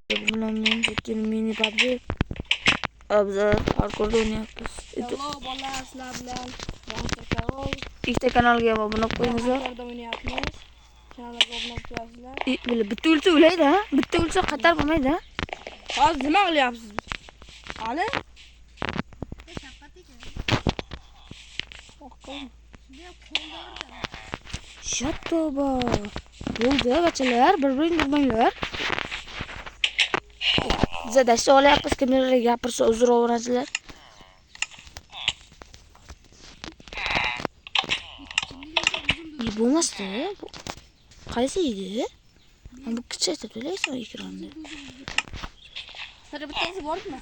bilan men keyin mini PUBG abzal parkurda o'ynayapmiz. Hello bolar, sizlar bilan Monster Carol. Ikkita kanalga ham obuna qo'yinglar. Parkurda o'ynayapmiz. Kanalga obuna bo'lasizlar. Bitta o'lsa o'laydi, ha? Bitta o'lsa xatar bo'lmaydi, ha? Hozir nima qilyapsiz? Hali? Shattoba. Bo'ldi, bachalar, bir-birini urmanglar. Zadashni olyapmiz, kimlarga gapirsa uzr olasizlar. Ne bo'lmasdi? Qaysi edi? Bu kichikda to'laysan ekronni. Sizga bittasi bormi?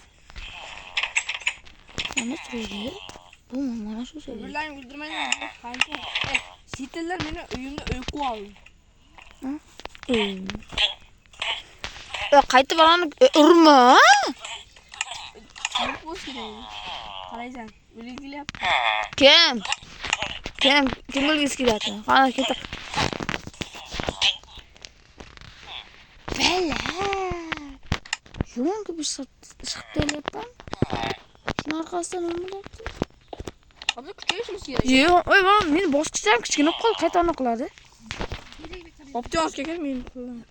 Mana turadi. Bu mana shu so'z. Birlarni o'ldirmayman. Qancha? Sitillar meni uyimda uyqu oldi. Qaytib olani urma. Qaraysan, o'ligilyapti. Kim o'lgisi keladi? Qani ketib. Bella. Yo'q, bir shiqtayapman. Shuni orqasidan o'lmayapti. Hozir kuchayishimiz kerak. Yo'q, mana meni boshqachadan kichkina qolib qaytani qiladi. Optiosga kel meni qo'lladim.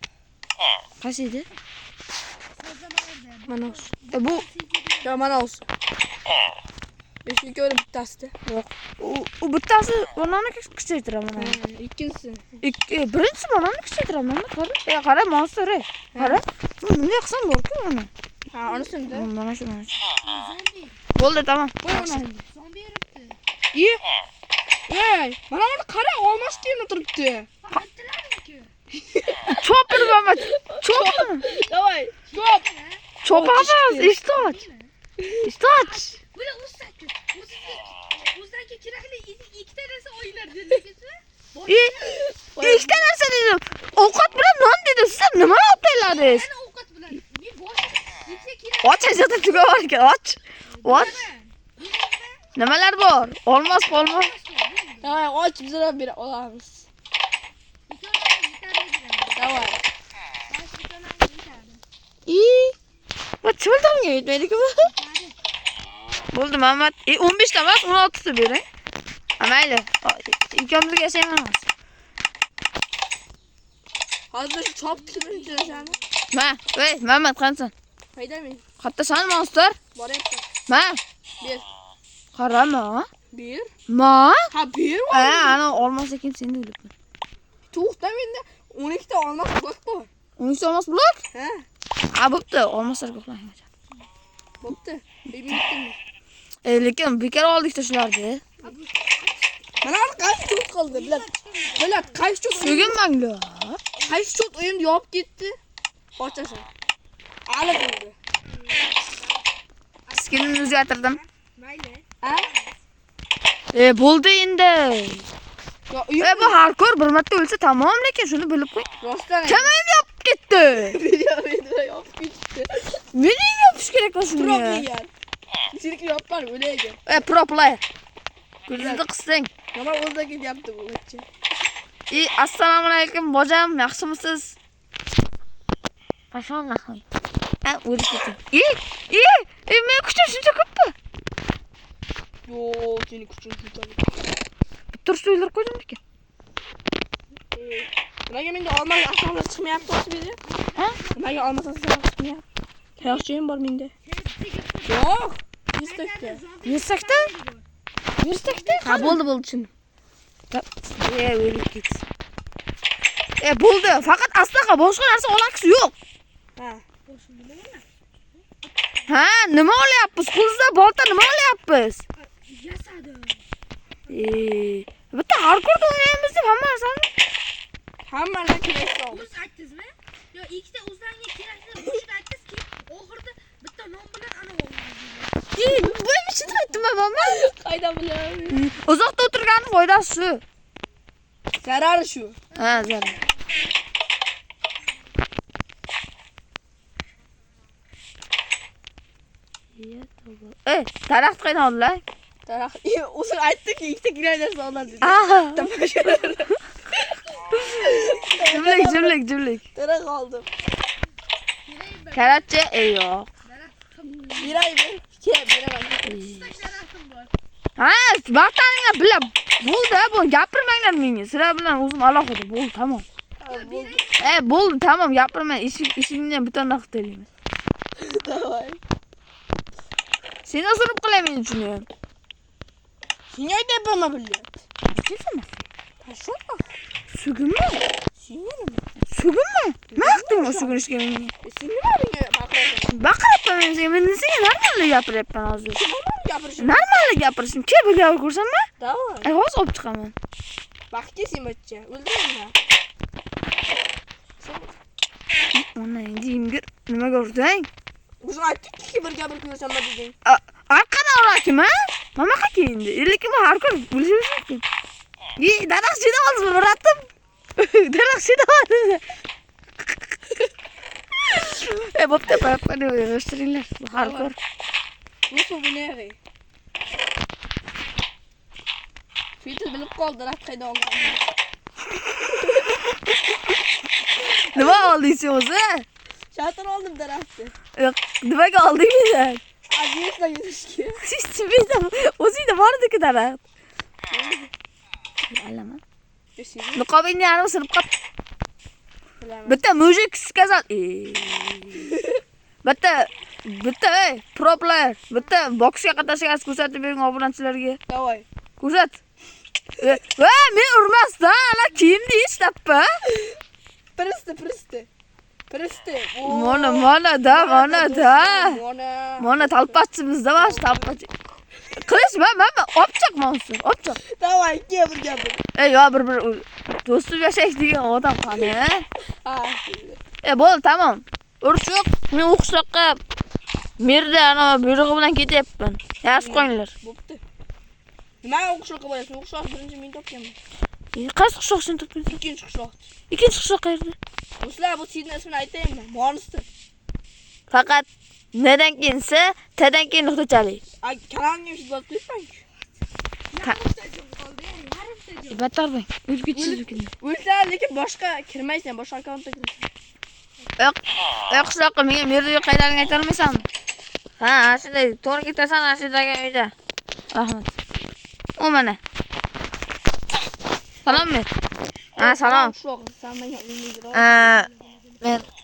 Qaysi edi? Mana shu. Bu Yo, mana shu. Beshi ko'rib bittasida. yo'q. U bittasi onani kichaytiraman. Ikkinchisi. Birinchisi onani kichaytiraman. Qara, monster. Qara. Nima qilsam bor-ku mana. Ha, unisini. Mana shu. Bo'ldi, tamam. Zombi yuribdi. Ey, mana buni qara, olmas kiyimda turibdi. Chopir baba. Chopir. Davay, chop. Chopamiz. Istoch. Bular o'zdan kerakli ikkita narsa o'yinlar dedingizmi? Ikkita narsa dedim. Ovqat bilan non dedim. Siz nima o'tayladingiz? Ana ovqat bilan. Men boshqa ikkita kerak. Och, ajada tuga bor ekan. Och. Nimalar bor? Olmos. Davay, och bizlar bera olamiz. Davay. Bu cho'ldimga yetmaydi-ku. Bo'ldi, Muhammad. 15 ta emas, 16 ta bering. Mayli. Ikkomizga yashaymiz. Hozir shu chop kimni tirasanmi? Ey, Muhammad qansan? Haydamen. Qatta san monster? Boryapti. Bir. Qarama. Bir. Ha, bir. Ana olmas ekan seni o'libman. To'xta menda 12 ta olmas blok bor. 12 ta olmas blok? Ha. Bo'pti, olmaslarga uxlang. Bo'pti. Bitdim. Lekin bekor oldik-da shularni. Mana qaysi cho't qoldi, bilat. Qaysi cho't? So'ginmanglar. Qaysi cho't o'yinni yopib ketdi? Ochasa. Ali bo'ldi. Skinni o'zgartirdim. Mayli. Ha? Bo'ldi endi. Yo, Bu har ko'r bir marta o'lsa tamom, lekin shuni bilib qo'y. Rostdan. Kamim yopib ketdi. Video yopib ketdi. Mening yopish kerak va shuni. Proplayer. Sirki yopman o'laydi. Pro player. Ko'zingizni qising. Nima o'zida kelyapti bu bachcha? Assalomu alaykum bojam, yaxshimisiz? Mashallah. O'lib ketdim. Men kuchim shuncha ko'pmi? Yo'q, seni kuching shuncha. Turishni o'ylab qo'ydim lekin. Nimaga menda olmas asosan chiqmayapti o'smidi? Ha? Nimaga olmas asosan chiqmayapti? Tayoqchayim bor menda. Yo'q. Yursakda? Ha, bo'ldi tushundim. O'lib ketdi. Bo'ldi. Faqat aslaqa boshqa narsa olakisi yo'q. Ha, nima olyapmiz? Qo'lda bolta nima olyapmiz? Yasadi. Bitta hardcore o'ynaymiz deb hamma narsani. Hammadan kerakli. O'z aytdingizmi? Yo, ikkita o'zlariga kerakli qo'shib aytdingiz-ki, oxirida bitta non bilan ana oldim. Bu nima aytdim mama? Qayda bilaman? Uzoqda o'tirgani foydasi shu. Zarari shu. Ha, zarar. Daraxt qaydan oldilar? Daraxt. O'zi aytdi-ki, ikkita kerak narsa oladi dedi. Jimlik. Daraxt oldim. Karatchi, yo'q. Beraymi? Beraman. Daraxtim bor. Ha, vaqtlaringlar bilib. Bo'ldi, bu gapirmanglar menga. Sizlar bilan o'zim alohida. Bo'ldi, tamam. Bo'ldi, tamam, gapirmang. Eshikni ham bitta qilib taylaymiz. Davay. Seni surib qilaman shuni ham. Senga aytayapman bilyapti. Nima? Tasho. Sugunmi? Senga Sugunmi? Nima qilding o sugunishga menga? sen nima menga baqirasan? Baqiribman men senga. Men senga normalniy gapiryapman hozir. Nima gapirishim? Normalniy gapirishim. Ke bir gapir ko'rsanmi? Davay. Hozir olib chiqaman. Vaqtga sematcha. O'ldiringlar. Mana endi yengir nima ko'rding? O'zing aytding-ki bir gapir ko'rsanma deding. Arqadan urakim ha? Mama qaki endi. Lekin men har kun bilishim mumkin. Daraxt chida oldim biratim. Daraxt chida oldim. Bo'pti, qo'yib yig'ishtiringlar. Har ko'r. Bu nega? Fitil bilib qoldi, daraxt qayda olganini. Nima olding sen o'zi? Shatir oldim daraxtni. Yo'q, nimaga olding sen? Azizla yurishga. O'zingda bor edi-ku daraxt. Allama. Niqobingni yarim sinib qoldi. Bitta mujik сказал. Bitta pro player, bitta boksga qatnashgansiz ko'rsatib bering obunachilarga. Davay. Ko'rsat. Va, men urmasdan, ala kiyimni ishlabpa. Priste. Mana da. Mana talpachimizda bor, talpachi. Qilishma, men opchoq monster, opchoq. Davay, ke bir gapir. Yo, bir do'stim yashaylik degan odam qani. Ha. Bo'ldi, tamam. Urush yo'q. Men o'qishloqqa merda ana buyrug'i bilan ketyapman. Yaxshi qo'yinglar. Bo'pti. Nima o'qishloqqa borasiz? O'qishloq birinchi men topganman. Qaysi qishloq sen topding? Ikkinchi qishloq. Ikkinchi qishloq qayerda? Sizlar bu sizning ismini aytaymi? Monster. Faqat nedan keyinsa, tadan keyin nuqtachalik. Ay, kanalga shit bo'lib qo'yibman-ku. Battar bo'ling. O'lib ketdingiz. O'lsan, lekin boshqa kirmaysan, boshqa akkauntga kirasan. Yo'q, qishloqqa menga merdiga qaytarini ayta olmaysanmi? Ha, shunday to'g'ri ketasan, shunday uyda. Rahmat. O mana. Salom men. Ha, salom.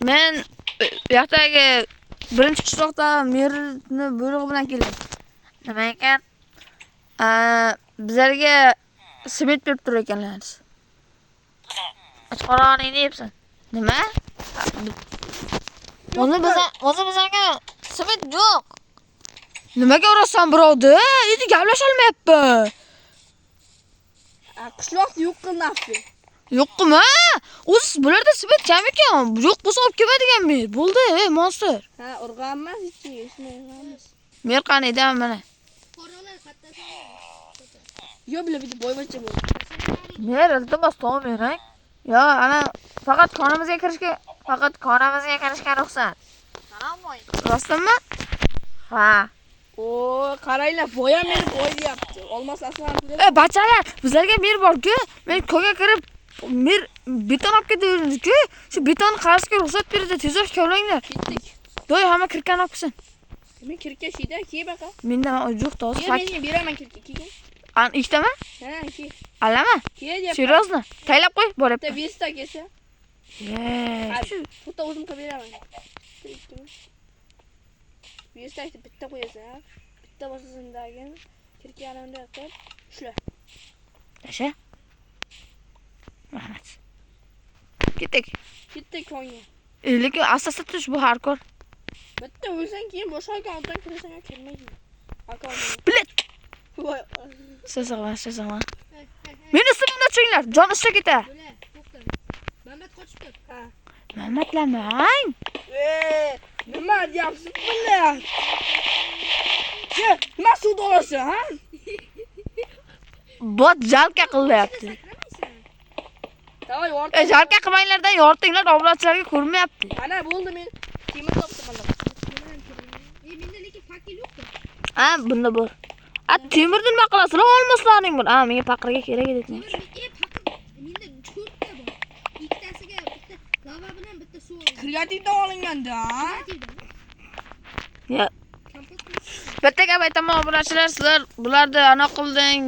Men bu yoqdagi birinchi qishloqda merni buyrug'i bilan keldim. Nima ekan? Bizlarga sement berib turar ekanlar. Ochqo'rg'oning deyapsan. Nima? O'zi bizlarga sement yo'q. Nimaga urasan birovni? Endi gaplasha olmayapti. Qishloqni yo'q qilnafti. Yo'qmi? O'zi bularda sement kam ekan. Yo'q bo'lsa olib kelmaydigan men. Bo'ldi, monster. Ha, urg'anmas, hech urg'anmas. Men qaniydaman mana. Qo'rg'onlar kattasi. Yo bile bir boyvachcha bo'ldi. Men iltimos to'g'ri. Yo, ana faqat xonamizga kirishga ruxsat. Salom. Rostmi? Ha. O, qaranglar, boya meni boy deyapti. Olmasa aslan to'lab. Bachalar, bizlarga mer bor-ku. Men ko'ga kirib mer beton olib ketaverdik-ku. Shu beton qarashga ruxsat berdi, tezroq kelinglar. Ketdik. Do'y hamma kirkan olibsin. Men kirka shida, kiy baqa. Menda yo'q to'g'ri. Men beraman kirka, kiy. An ikkitami? Ha, kiy. Alama? Kiy deyapti. Seriousni? Taylab qo'y, boryapti. Bitta 20 ta kelsa. Bitta o'zim qilib beraman. 20 ta bitta qo'yasan. Bitta bosasindagi kirka yarimda qilib, ushla. Tasha. Rahmat. Ketdik ko'ngga. Lekin asosda turish bu hardcore. Bitta o'lsang keyin boshqa akkauntdan kirasan yoki kirmaydi. Akkaunt. Bilet. Voy. Sezag'man. Meni ustimda turinglar, jon usta keta. Mamat qochibdi. Ha. Mamatlamang. Nima deyapsiz bular? Nima sud olasan, ha? Bot jalka qilyapti. Davay, yorting. Jalka qilmanglardan yortinglar, obunachilarga ko'rmayapti. Ana bo'ldi men temir topdim mana. Menda lekin fakil yo'q-ku. Ha, bunda bor. Temirni nima qilasizlar? Olmaslaring bor. Menga paqirga kerak edi. Menda 4 ta bor. Ikkitasiga bitta lava bilan bitta suv. kreativdan olinganda. Ya bitta gap aytaman obunachilar, sizlar bularni ana qilding,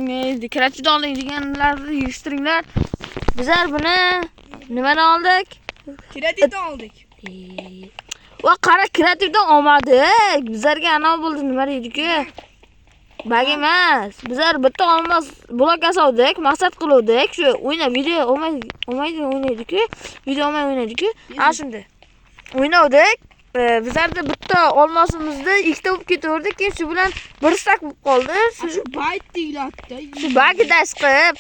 kreativdan olding deganlarni yig'ishtiringlar. Bizlar buni nimadan oldik? Kreativdan oldik. Va qara kreativdan olmadik. Bizlarga ana bo'ldi, nima deydi-ku? Bag emas. Bizlar bitta olmas blok yasadik, maqsad qiluvdik. Shu o'yna video olmaydi o'ynaydi-ku. Video olmay o'ynaydi-ku. Ana shunday. O'ynavdik. Bizlarda bitta olmasimizni ikkita bo'lib ketaverdik. Keyin shu bilan bir stak bo'lib qoldi. Shu bayt deyiladi. Shu bagida chiqib.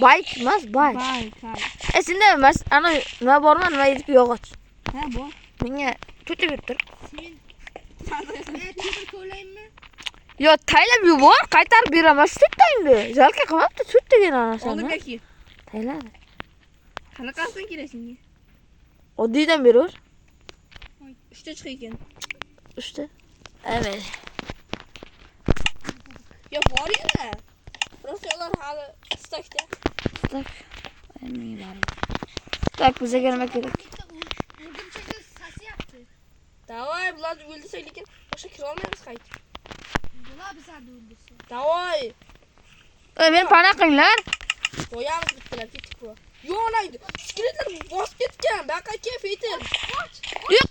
Bayt emas, bayt. Bayt. Esinda emas. Ana nima bormi? Nima edi-ku yog'och. Ha, bor. Menga to'tib yurtir. Temir ko'laymi? Yo, taylab yubor, qaytarib beraman. Shu endi. Jalka qilmabdi, sut degan anasini. Oldingaki. Tayladi. Qanaqasidan kerak senga? Oddiydan beraver. 3ta chiq ekan. 3ta. Evet. Yo, bor edi. Просто ular hali stakda. Tak. Emin var. Tak bize gelmek gerek. O'rgimchakda sasi yaptı. Davay, bularni o'ldirsak lekin o'sha kira olmaymiz qaytib. Bular bizlarni o'ldirsa. Davay. Men pana qilinglar. Qo'yamiz bittalar ketdik bu. Yo'qlaydi. Skeletlar bosib ketgan. Baqa kel fetir.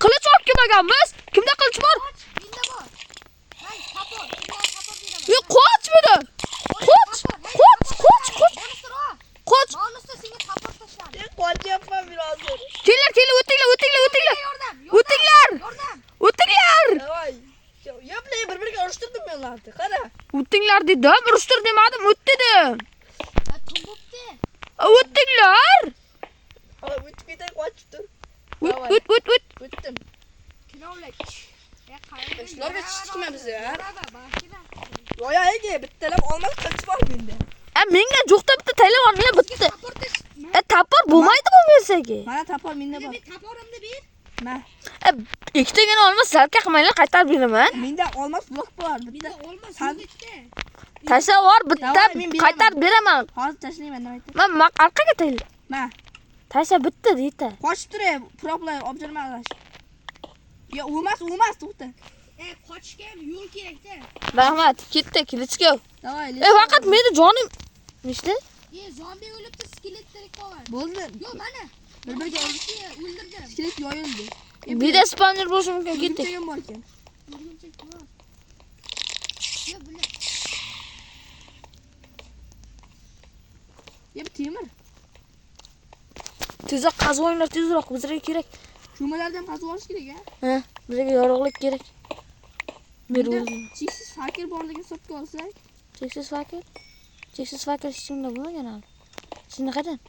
Qilich olib kelmaganmiz. Kimda qilich bor? Menda bor. Hay, tapor. Tapor beraman. Qoch buni. Qoch. Qoch. Nonusta senga tapor tashladi. Qochyapman biroz. Kelinglar, o'tinglar. Yordam. O'tinglar. Yordam. O'tinglar. Davay. Yo'qlay bir-biriga urishtirdim men ularni. Qara. O'tinglar dedim, urishtir demadim, o't dedim. Ya kim bo'pti? O'tinglar. O'tib ketay, qochib tur. O't. O'tdim. Kilovlak. Ya qayerda? Shularga chiqmamiz ya. Bashira. Voya ega bittalab olmas qilich bor menda. Menga jo'qda bitta taylab olmanglar, bitta. Tapor tash. Tapor bo'lmaydi bu bersaga. Mana tapor menda bor. Men taporimni ber. Ma. Ikkitagina olmas, salka qilmanglar, qaytarib beraman. Menda olmas blok bor. Menda olmas San- ikkita. Tasha bor, bitta Davay, men beraman. qaytarib beraman. Hozir tashlayman nima aytdim. Men orqaga tayla. Ma. Tasha bitta deydi. Qochib tur, proplar objarman alash. Yo, o'lmas, to'xta. Qochishga ham yo'l kerak-da. Rahmat, ketdi, kilichga. Davay. Faqat meni jonim nechta? Zombi o'libdi, skelet tirik qolgan. Bo'ldi. Yo, mana. Bir-biriga o'ldirdim. skelet yoyildi. Bitta spawner bo'lishi mumkin, ketdi. Ketdi bor ekan. O'rgimchak bor. Yo, bular. Yeb temir. Tezroq qazib olinglar, tezroq, bizga kerak. Shumalardan qazib olish kerak, ha? Ha, bizga yorug'lik kerak. Cheksiz fakir borligini hisobga olsak, Cheksiz fakir hech kimda bo'lmagan hali. Sizni qadan?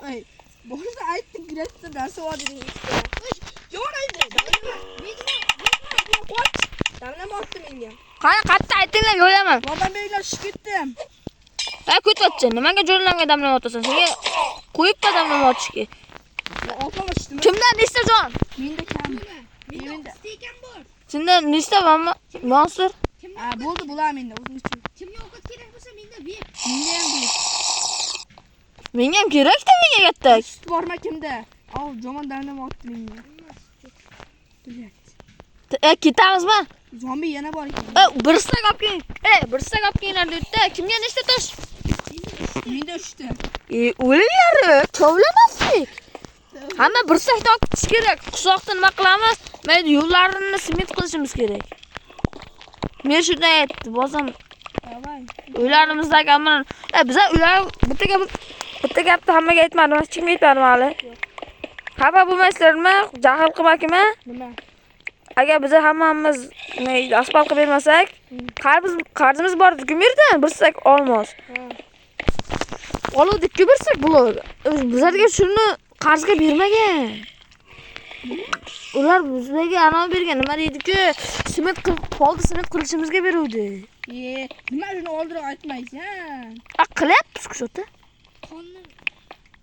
ay, boshida aytdim, grafikda narsa bor dedingiz. Yo'qlaydi. Qoch. Tanlamoqdi menga. Qani qatta aytinglar, yo'laman. Bolam beylar tushib ketdim. Ko'totchi, nimaga jo'rlangan damlama o'tasan? Senga qo'yibdi damlama o'tishga. Oltama tushdimi? Kimdan nechta jon? Menda kam. Menda stekan bor. Senda nechta monster? Ha, bo'ldi, bular menda o'zim uchun. Kimga ovqat kerak bo'lsa menda ber. Menga ham ber. Menga ham kerak-da, menga katta. Sut borma kimda? Al, jomon damlama otdi menga. Ketamizmi? Zombi yana bor ekan. Bir stak olib keling. Bir stak olib kelinglar dedi-da. Kimga nechta tosh? Menda 3ta. O'linglar, kovlamaslik. Hamma bir stakda olib ketish kerak. Qusoqda nima qilamiz? Mayli yo'llarini sement qilishimiz kerak. Men shunday aytdi, bozam Davay. uylarimizdagi ammo bizlar uylar bitta gapni hammaga aytmadim, hech kimga aytmadim hali. Xafa bo'lmaysizlarmi? Jahl qilmakmi? Nima? Agar biz hammamiz asfalt qilib bermasak, qarzimiz bor Gumirdan bir stak olmos. Oluvdik birsak bo'ladi. Bizlarga shuni qarzga bermagan. Ular bizlarga anov bergan, nima deydi-ku, sement qilishimizga beruvdi. Nima shuni oldirib aytmaysan? Qilyapsiz-ku shota. Qonni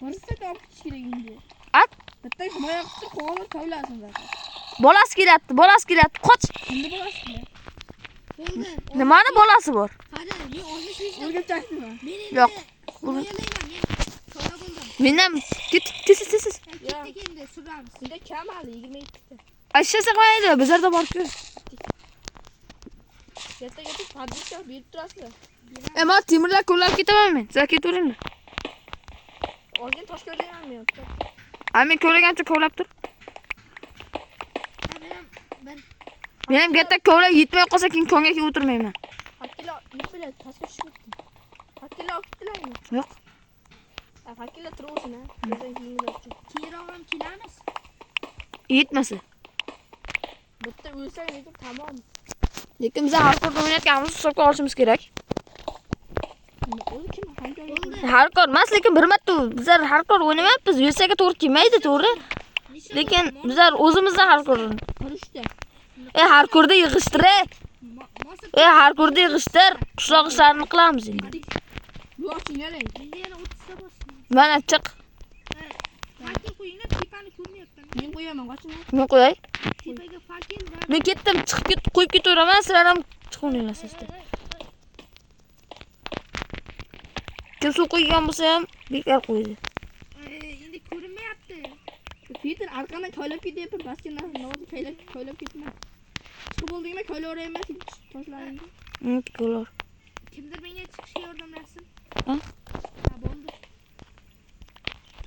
Birsa topib ketish kerak endi. At. Bitta himoya qilib qolib tavlasin zaten. Bolasi kelyapti. Qoch. Endi bo'ladi. bo'ldi. Nimani bolasi bor? Qani, men 65 ta. O'rgimchakdimi? Men Yo'q. O'yalayman, men to'g'ri bo'ldim. Menam ket. Ya. Ketdik endi suramiz. Sizda kam hali 27 ta. Aşağısı qo'yadi. Bizlarda bor-ku. Ketdik padishka berib turasizlar. Ama temirlar ko'lab ketaman men. Sizlar ketaveringlar. Olgan tosh ko'rganmi? Men ko'lagancha ko'lab tur. Ben Menam katta ko'lab yetmay qolsa keyin konga kelib o'tirmayman. Hakkıyla yıpıyla taşka düşmüştü. Hakkıyla okuttular mı? Yo'q. Hakkıyla turulsun ha. Bizden kimimiz yapacak. keyinroq kelamiz. Yetmasa. Bitta o'lsang lekin tamam. Lekin biz hardcore o'ynayotganimiz hisobga olishimiz kerak. O'zi kim? Qancha Bo'ldi. Hardcore emas, lekin bir marta bizlar hardcore o'ynamayapmiz. USAga to'g'ri kelmaydi, to'g'ri. Lekin bizlar o'zimizdan hardcore. qurishdi. Hardcore'da yig'ishtir. Hardcore'da yig'ishtir. Qishloq ishlarini qilamiz endi. Yo'qchi nereye? Menda yana 30 ta bor. Mana chiq. Fakir qo'yinglar, tepani ko'rmayapman. Men qo'yaman, qoching. Men qo'yay. Tepaga fakir va Men ketdim, chiqib qo'yib ketaveraman. Sizlar ham chiqaverasiz. Kim suv qo'ygan bo'lsa ham bekor qo'ydi. endi ko'rinmayapti. Peter arqamdan koylab ketyapti. Baskina navozi koylab ketma. Chiqib bo'ldingmi? Koylaveraymi? Toshlaringni. Ko'lar. Kimdir menga chiqishga yordamlasin. Ha? Ha, bo'ldi.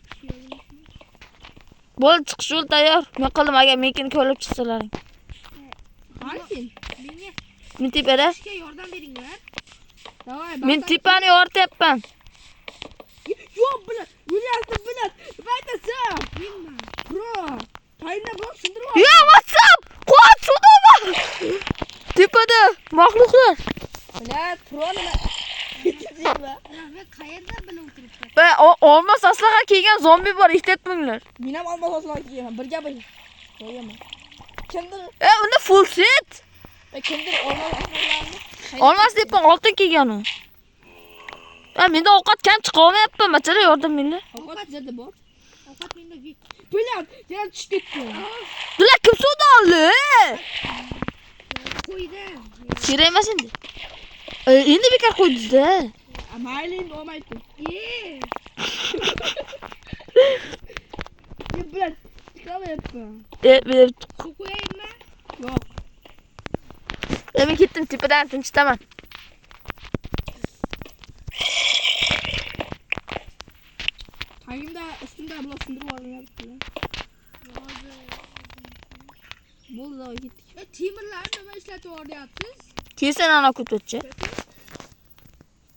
Chiqishga yordamlasin. Bo'l, chiqish yo'l tayyor. Men qildim agar menikini ko'lab chiqsalaring. Qanisin? Menga Men tepada. chiqishga yordam beringlar. Davay, Men tepani yoritayapman. Yo'q bilan, Williamni bilan. Baytasan. Menman. Bro. Tayinla bro, sindirib ol. Ya, WhatsApp! Quvvat sudama! Tepada mahluqlar. Bilat, pro nima? Men qayerda bilib o'tiribman? Ve olmaz aslaga kiygan zombi bor, ehtiyot bo'linglar. Men ham olmos aslo kiyaman. Bir gap qo'yaman. Kimdir? Unda full set. Kimdir olmos aslolarni? Olmaz deyapman, oltin kiygan u. Menda ovqat kam chiqa olmayapman, masalan, yordam beringlar. Ovqat zada bor. Ovqat menda yo'q. Bilat, yana tushib ketdi. Bular kim suvni oldi? Qo'ydim. Kerak emas endi. Endi bekor qo'ydingiz-da. Mayli endi olmaydi. Bilat, chiqamayapman. Suv qo'yaymi? Yo'q. Men ketdim, tepadan tinchitaman. Tagimda, ustimda bular sindirib olyapti. Bo'ldi, ketdik. Temirlarni nima ishlatib o'rayapsiz? Kelsin ana ko'patchi.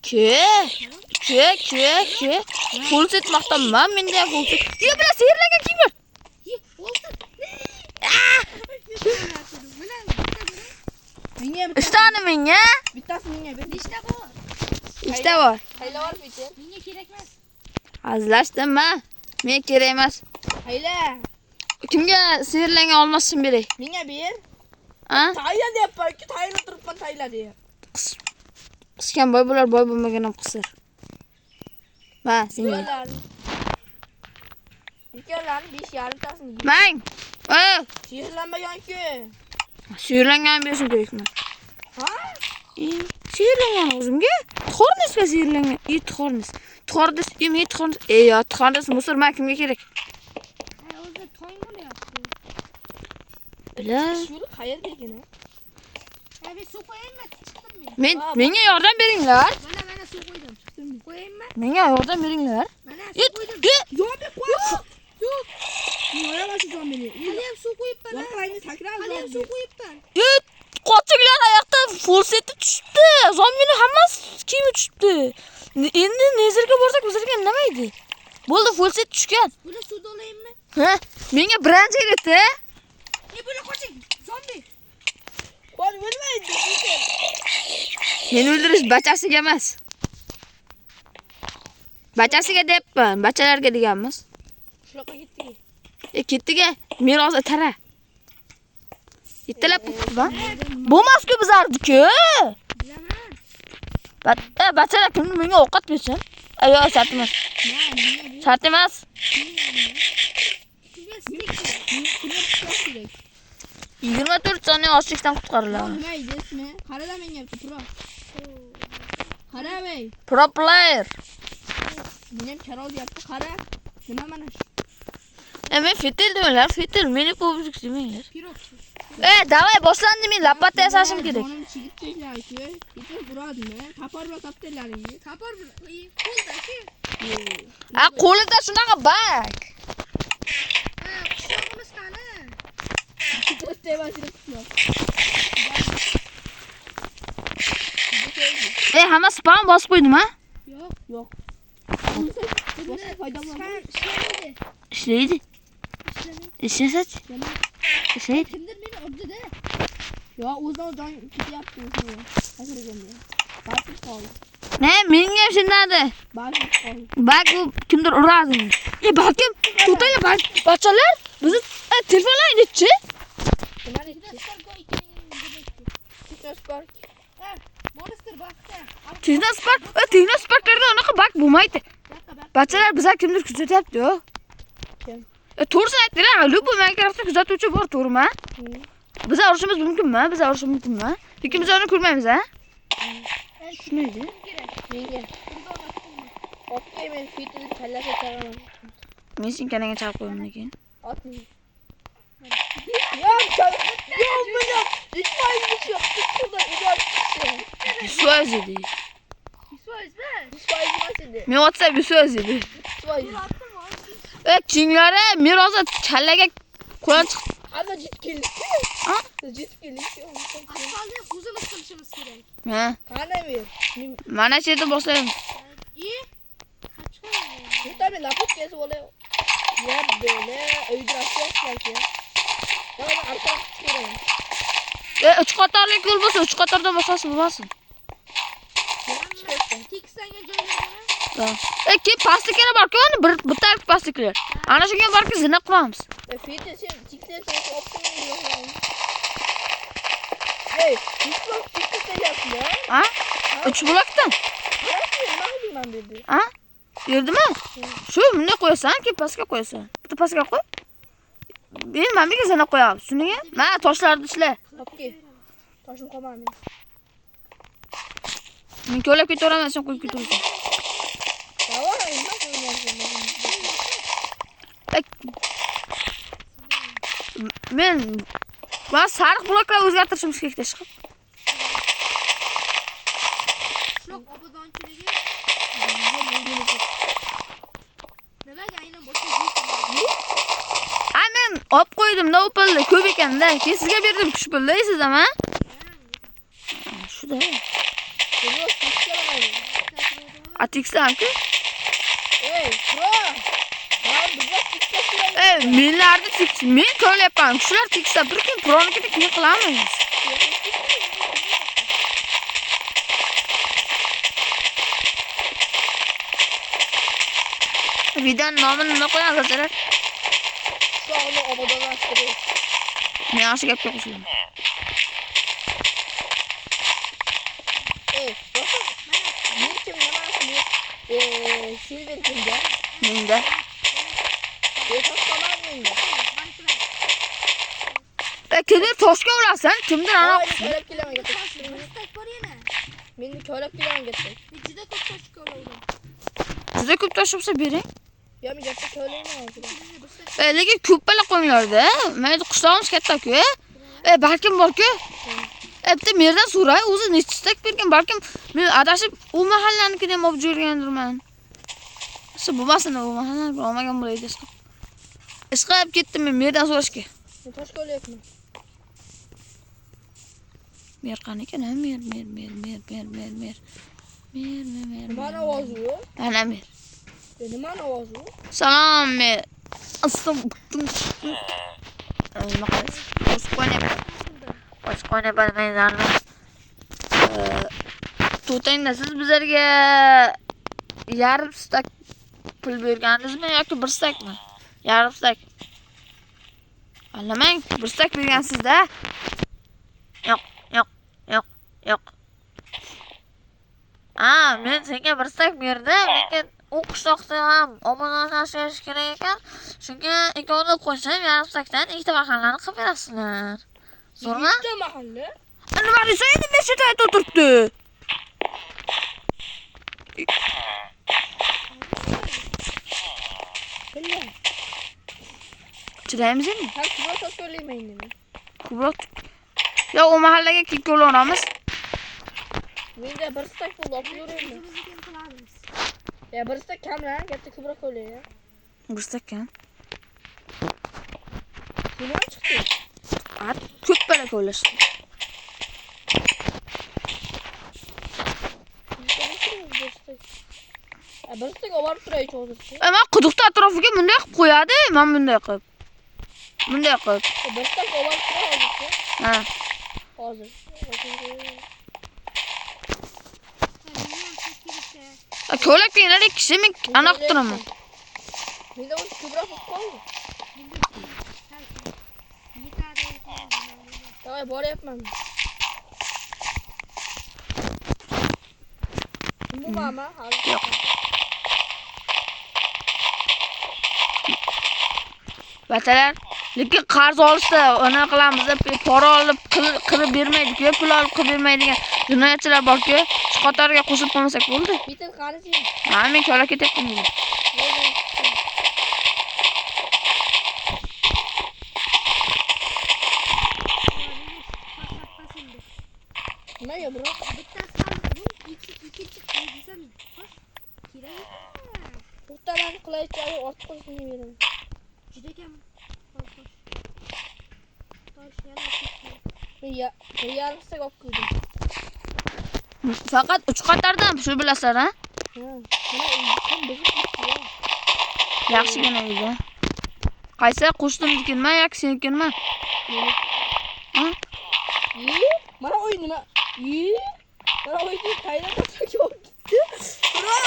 Ke. Full set maqtanman, menda ham full set. Yo, bular sehrlangan kiyimlar. Oltin. Menga Ishtani menga. bittasi menga ber. Nechta bor? Ikkita bor. Hayla bor Peter. Menga kerak emas. Hazillashdimmi? Men kerak emas. Hayla. Kimga sehrlangan olmasin beray? Menga ber. Ha? Tayla deyapman, tayla turibman, tayla deyap. Qisgan boy bo'lar, boy bo'lmagan ham qisir. Va, senga. Ikkalarni 5,5 tasini. Mang. Sehrlanmagan-ku. Sehrlangan berishim kerakmi? Ha? Sehrlangan o'zimga. Tixornisga sehrlangan. Tixornis. Tixornis, men tixornis. Yo, tixornis musulmon kimga kerak? O'zi tong bo'lyapti. Bilar. Shuni qayerda ekan? Men suv qo'yaymi? Chiqdim men. Menga yordam beringlar. Mana suv qo'ydim. Chiqdim. Qo'yaymi? Menga yordam beringlar. Mana suv qo'ydim. Yo'q, qo'y. Yo'q. Yo'q, shu zombini. Hali ham suv qo'yibman. Voqlayni sakrab Hali ham suv qo'yibman. Qochinglar, oyoqda full seti tushibdi. Zombini hammasi kiyimi tushibdi. Endi nezirga borsak, bizlarga nimaydi? Bo'ldi, full set tushgan. Buni suvda olaymi? Ha? Menga birinchi kerak-da. Buni qoching. Zombi. Qo'l bo'lmaydi. Meni o'ldirish bachasiga emas. Bachasiga deyapman, bachalarga deganmiz. Shunaqa ketdik. Ketdiga, meros tara. Ittalab va bo'lmas-ku bizlarniki. Bilaman. Bachalar kimni menga ovqat bersin? Ayo, shart emas. Shart emas. Sizga stik. 24 soniya ochlikdan qutqariladi. Nima deysizmi? Qarada menga pro. Qara bey. Pro player. Men ham karol deyapti. Qara. Nima mana shu? Men fetel demanglar, fetel meni pobrik demanglar. Pirogchi. Davay boshlandi, men lapata yasashim kerak. Jonim chigitdinglar-ku. Bitta buradimi? Qaparma kaptellaringiz. Kapor qo'lda-ku. Qo'lida shunaqa bak. Qishlog'imiz qani? Bitta vazir qilib. Hamma spam bosib qo'ydim-a? Yo'q. Yo'q. Boshqa foyda bormi? Ishlaydi. Ishlaydi. Ishlasachi. Ishlaydi. Kimdir meni urdi-da. Yo, o'zidan jon ketyapti o'zini. Asirganda. Batib qoldi. Menga ham shundadi. Batib qoldi. Bak u kimdir uradi. Balkim to'taylar bachchalar bizni telefonlaringni-chi. Nimani Technospark. Monster vaqtda. Technosparklarda unaqa bak bo'lmaydi. Bachchalar bizlar kimdir kuzatyapti-ku. Kim? To'g'risini aytdilar, Lupo Minecraftda kuzatuvchi bor, to'g'rimi? Biz urishimiz mumkinmi? Lekin biz uni ko'rmaymiz-a? Shunaydi. Menga. Otga men fitilni kallasa chaqaman. Men sen kanaga chaqib qo'yaman lekin. Otni. Yo, mana ishmaymiz yo'q. Şurada icat. So'z edi. So'zmi? Ishmaymiz edi. Men WhatsApp so'z edi. Ishmaymiz. Chingari, men hozir kallaga qo'yan chiqdi. Ana jitkinlik. Ha? Jitkinlik. Asfaltni o'zimiz qilishimiz kerak. Ha? Qani ber. Mana shu yerda boshlaymiz. Bitta men lapot kesib olay. Ya böyle öydürasyon ya. Ya ben arkadan çıkıyorum. 3 qatorlik yo'l bo'lsa, 3 qatordan boshqasi bo'lmasin. Tekislangan joylarga. Keyin pastliklar bor-ku, bitta pastliklar. Ana shunga borki zina quramiz. Fiyatı sen tikler sen optimum diyorsun. Hey, tikler yapsın ya. Ha? 3 blokdan. Nima qilaman dedi. Ha? Yerdimi? Shu bunday qo'yasan, keyin pastga qo'yasan. Bitta pastga qo'y. Men menga zina qo'yamiz. Shuniga? Mana toshlarni ishla. Okey. Toshim qolmadi. Men ko'lab ketaveraman, sen qo'yib ketaversan. Davay, nima qilaman? Men sariq bloklarni o'zgartirishimiz kerak chiqib. Shloq obodonchiligi. Nimaga aynan boshqa Men olib qo'ydim, nima bo'ldi? Ko'p ekanda. Keyin sizga berdim, kuch bo'ldi, sizdami? Shuda. Atiksanku? Ey, bro. Ben bizga tiksak Menlarni tiks, men ko'ryapman. Shular tiksa, bir kun pronikida keyin qilamiz. Videoning nomini nima qo'yamiz, azizlar? Sog'ni obodonlashtirish. Men yaxshi gapga qo'shilaman. Bakın. Niçin namazı silver kimde? Menda. Taslamaz mıydı? Kimdir toshga urasan, kimdir ana. Köylep kileme getir. Istak bor yana. Meni köylep kileme getir. Men juda ko'p tosh ko'rdim. Juda ko'p tosh bo'lsa bering. Ya men getir köyleyim oldu. Lekin ko'pala qo'yinglar-da. Men qishlog'imiz katta-ku. Balkim bor-ku. Bitta merdan so'ray, o'zi necha stak bergan, balkim men adashib u mahallanikini ham olib yurgandirman. Shu bo'lmasin, u mahallani olmagan bo'laydi. Ishqab ketdim men merdan so'rashga. Men tosh ko'lyapman. Mer qani ekan? Mer. Nimani ovozi u? Mana mer. Nimani ovozi u? Salom mer. Astam. Nima qilasiz? Oshxona bilmaysanmi? To'tangda siz bizlarga yarim stak pul bergansizmi yoki 1 stakmi? Yarim stak. Alamang, 1 stak bergansiz-da. Yo'q. Men senga 1 stak berdim, lekin u qishloqda ham obodonlashtirish kerak ekan. Shunga ikkovini qo'shib, yarim stakdan 2 mahallani qilib berasizlar. Zo'rmi? Bitta mahalla. Nima deysan endi nechta aytib o'tiribdi? Tilla. Chidaymiz endi. Hal kubra to'layman endi. Kubroq. Yo, o mahallaga kelib ko'laveramiz. Menda bir stak pul olib yuraymi? O'zimizni qilamiz. Ya bir stak kamlar, katta kubra qo'lay ya. Burstakan. Nima chiqdi? At ko'p bala ko'lashdi. Bir stak olib turaychi hozircha. Men quduqda atrofiga bunday qilib qo'yadi, men bunday qilib. Bunday qilib. Bir stak olib turay hozircha. Ha. Hozir. Ko'ylak kiyinadi kishi men ana qilib turaman. Menda o'zi kubra bo'lib qoldi. Davay boryapman. Umuman Yo'q. Batalar, lekin qarz olsa, ona qilamiz deb pora olib qilib bermaydi-ku, pul olib qilib bermaydigan jinoyatchilar bor-ku. Shu qatorga qo'shib qo'ymasak bo'ldi. Bitta qarichi. Ha, men ko'la ketyapman. Nimaga bro? Bittasi bu ikkinchi desam. Kerak. To'xtalarni qilaychi, ortiq qo'shimni beraman. Juda kam. Tosh yana Ya, bir yarim stak olib keldim. Faqat 3 qatordan shu bilasizlar, ha? Ha, mana kim bizib ketdi. Yaxshigina uyda. Qaysi qo'shnimnikinmi yoki senikinmi? Ha? Mana o'y nima? Mana o'yni qayda to'shak olib ketdi? Bro!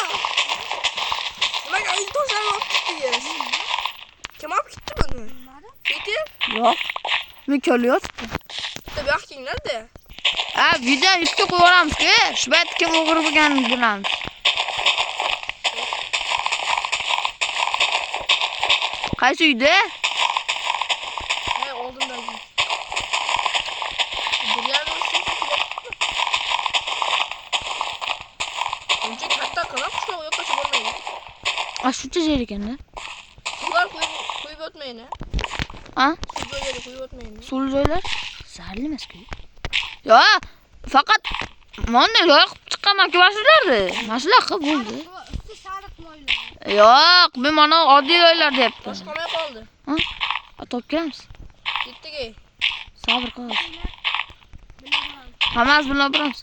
Nimaga o'yni to'shak olib ketdingiz? Kim olib ketdi buni? Peki? Yo'q. Men ko'lyapti. Bitta bu yoqinglarda. Ha, video YouTube'ga qo'yib yuboramiz-ku. Shu payt kim o'g'ri bo'lganini bilamiz. Qaysi uyda? Ha, oldindagi. Bir yarim stak. Uncha katta qilib qishloq yo'qotib bo'lmaydi. Ha, shuncha yer ekan-da. Suvlar qo'yib o'tmaydi. Ha? Suvlarga qo'yib o'tmaydi. Suv joylar zarli emas-ku. Yo, faqat mana yo'q chiqqan makivashlardi. Masala qilib bo'ldi. Usti sariq loylar. Yo'q, men mana oddiy joylar deyapti. Bosh qolmay qoldi. Ha? Topib kelamiz. Ketdiki. Sabr qil. Bilaman. Hammamiz bilan boramiz.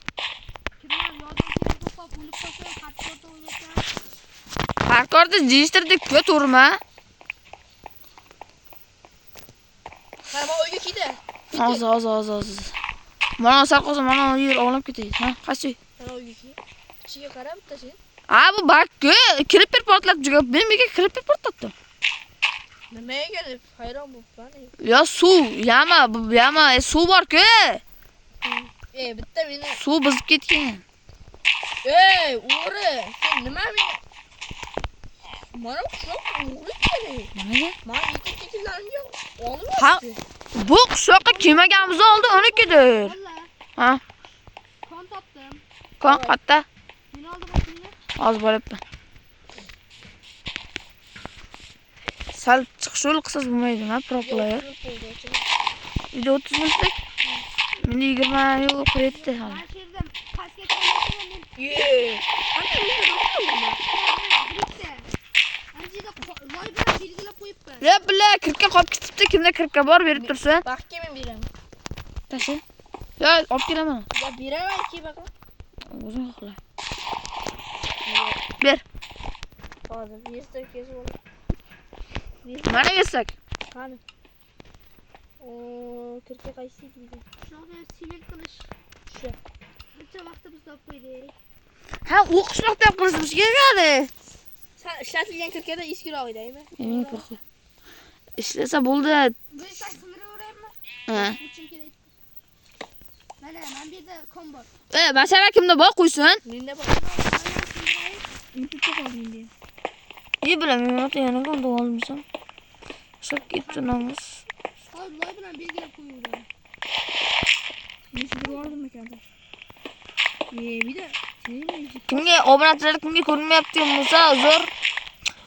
Kimlar yordam to'plab o'lib qolsa, xattorda o'ynaysan. Parkorda registrda ko'turma. Ha, men uyga ketdi. Oz. Mana sarqosa mana yer olib ketaydi. Ha, qaysi? Mana uyga ketdi. Ichiga qarab bittasi. Ha, bu bakku kriper portlab juga. Men menga kriper portlatdim. Nimaga deb hayron bo'libman. Yo, suv, yama, suv bor-ku. Bitta meni. Suv bizib ketgan. O'g'ri. Sen nima meni? Mana qishloq o'g'ri kerak. Nimaga? Men yetim-ketimlarimga olib Ha, o'tdi. bu qishloqqa kelmaganimiz oldi, unikidir. Vallahi Ha, kon topdim. kon qatta. Meni oldiga kimni? Hozir bo'lyapman. Sal chiqishul qilsangiz bo'lmaydimi, pro player? Video 30 minutlik. Menda 20 yo'q, yetdi hali. Mana shu yerdan pastga qo'ymasam men Qanday o'yinda bo'lma. bitta. Anjida loy bilan belgilab qo'yibman. Ya billa kirka qolib ketibdi, kimda kirka bor berib tursin. Baxtga men beraman. Tashi. Yo, olib kelaman. Ya beraman-ki baqa. O'zing xohla. Ber. Hozir yestak kesib ol. Mana bersak. Qani. Kirka qaysi deydi? Shunday sement qilish. Shu. Bitta vaqtimiz topib qo'ydik. Ha, o'qishloqda qilishimiz kerak. Sen ishlatilgan kirkada eskiroq edaymi? Men qo'rqi. Ishlasa bo'ldi. Bu esa sindiraveraymi? Ha. Uchun kerak. Mana bu yerda kon bor. Masala kimda bor qo'ysin? Menda bor. Intibda qoldi menda. Bilaman, men yana qanday olmisam. Shop ketdinamiz. Hozir loy bilan belgilab qo'yuvdim. Men sindirib oldim ekan. Bir de Kimga obunachilar kimga ko'rinmayapti bo'lsa, uzr.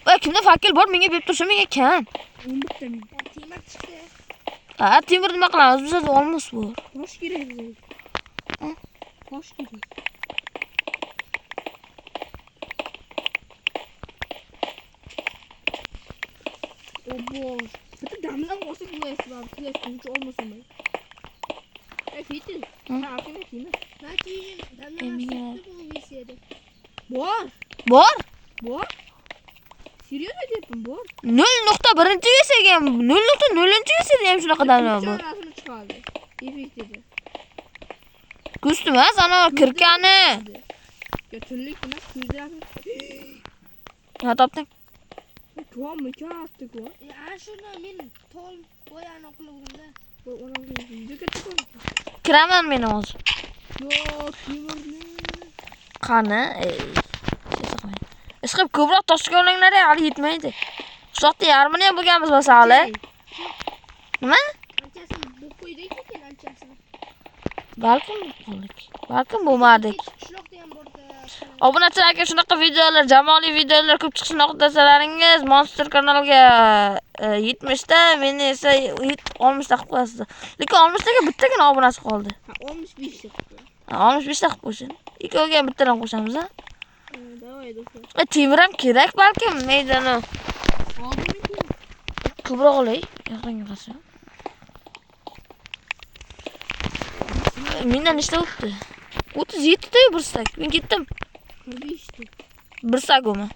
Voy, kimda fakil bor? Menga berib tursa, menga kam. 11 ming. Temir chiqdi. Ha, temir nima qilamiz? Bizda olmos bor. Tosh kerak bizga. Ha? Tosh kerak. Obbo. Bitta damlar olsa bo'laysiz, bari kilas kunchi olmasam. Fetil. Hı? Ha, akame kimi? Ben tüyün. Eminim. Damla sütlü bu visiyede. Bor. Bor? Bor. Serios aytyapman, bor. 0.1-yusaga ham, 0.0-yusaga ham shunaqa damlar bor. Rasmini chiqardi. Effekt edi. Ko'stum emas, ana kirkani. Ya tunlik emas, ko'zlarni. Nima topding? Ko'mi katta ko. Ya şurada men tol boyani qiluvdim-da. Bu onam juda katta ko. Kiraman men hozir. Yo, temirni. Qani? Ishqib ko'proq toshga olinglar, hali yetmaydi. Qishloqda yarmini ham bo'lganmiz masali. Nima? Anchasini bo'q qo'ydik ekan anchasini. Balkim qoldik. Balkim bo'lmadik. Qishloqda ham borda. Obunachilar aka shunaqa videolar, jamoali videolar ko'p chiqishini xohlasalaringiz, Monster kanaliga 70 ta, meni esa 60 ta qilib qo'yasiz. Lekin 60 taga bittagina obunachi qoldi. Ha, 65 ta. 65 ta qilib qo'ysin. Ikkoviga ham bittadan qo'shamiz, ha? Davay, do'stlar. Temir ham kerak balkim, maydani. Oldimmi? Ko'proq olay, yaqinga qarshi. Mendan nechta o'tdi? 37 ta bir stak. Men ketdim. 45 ta. Bir stakmi?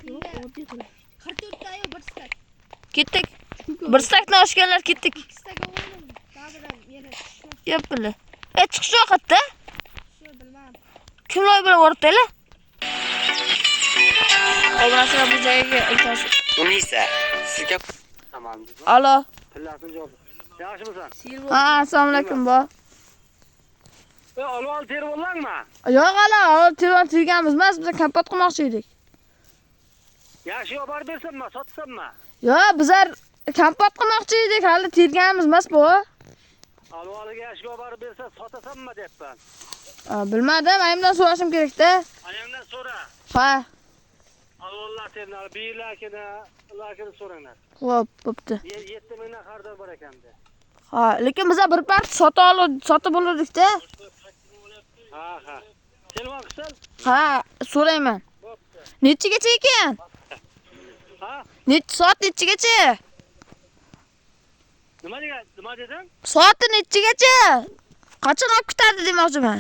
Yo'q, oddiy qilib. 44 tayu bir stak. Ketdik. Bir stakdan oshganlar ketdik. 2 stak o'ynadim. Ba'zidan yana tushmoq Yep bile. Chiqish vaqtda shu bilmam. kimlar bilan o'rtaylar? Obunachilar bu joyga iltimos. Unisa, sizga tamam. Alo. Tillarni javob. Yaxshimisan? Ha, assalomu alaykum bo. Olval tervolangmi? Yo'q ala, telefon turganmiz emas, biz kompot qilmoqchi edik. Yaxshi olib borib bersammi, sotsammi? Yo'q, bizlar kompot qilmoqchi edik, hali terganmiz emas bu. Olvaliga yaxshi olib borib bersa sotasanmi deyapman. Bilmadim, ayimdan so'rashim kerak-da. Ayamdan so'ra. Ha, Olvallar ternar, birlarkini so'ranglar. xo'p, bo'pti. 7 mingdan xaridor bor ekanda. Ha, lekin bizlar bir part sotib oldik-da. Ha. Telefon qilsin. Ha, so'rayman. Bo'pti. Nechigacha ekan? Ha? Soat nechigacha? Nima deding? Soati nechigacha? Qachon olib ketadi demoqchiman.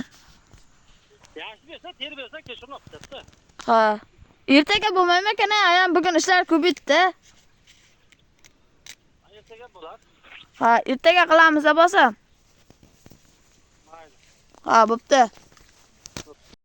Yaxshi bersa, ter bersa, kechirib ketdi. Ha. Ertaga bo'lmaymi ekan, ayam bugun ishlar ko'p edi. Ertaga bo'ladi. Ha, ertaga qilamiz, bosam. Mayli. Ha, bo'pti.